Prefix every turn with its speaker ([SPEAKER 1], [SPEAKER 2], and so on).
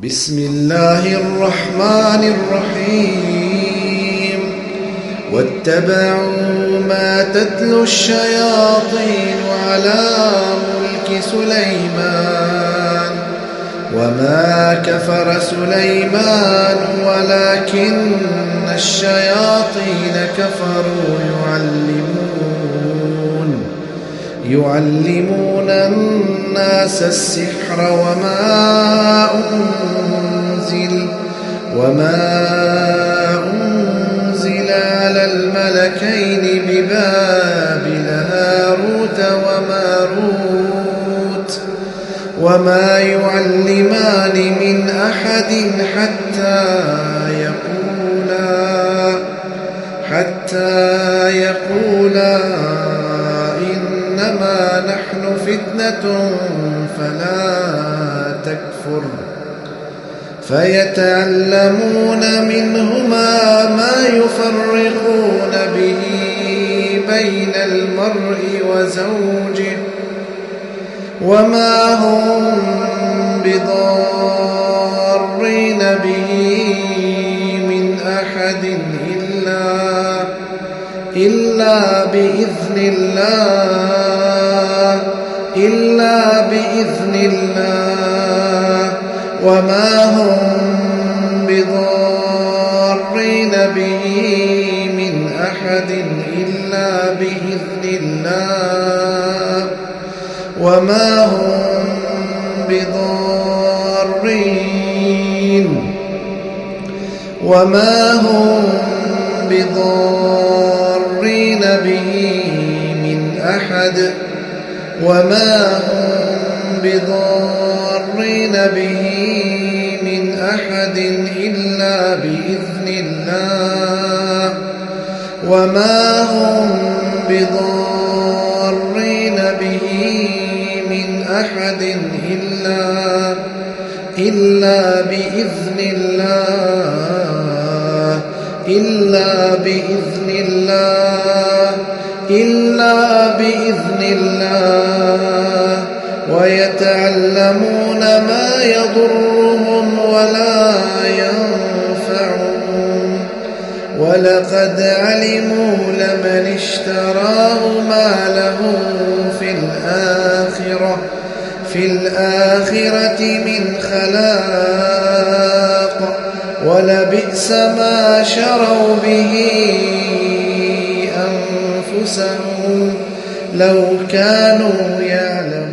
[SPEAKER 1] بسم الله الرحمن الرحيم واتبعوا ما تتلو الشياطين على ملك سليمان وما كفر سليمان ولكن الشياطين كفروا يعلمون الناس السحر وما أنزل على الملكين ببابل هاروت وماروت وما يعلمان من أحد حتى يقولا إنما نحن فتنة فلا تكفر فيتعلمون منهما ما يفرقون به بين المرء وزوجه وما هم بضارين به من أحد إلا بإذن الله وما هم بضارين به من أحد إلا بإذن الله وما هم بضارين به من أحد إلا بإذن الله وما هم بضارين به من أحد إلا بإذن الله ويتعلمون ما يضرهم ولا ينفعهم ولقد علموا لمن اشتراه ما له في الآخرة من خلاق ولبئس ما شروا به أنفسهم لو كانوا يعلمون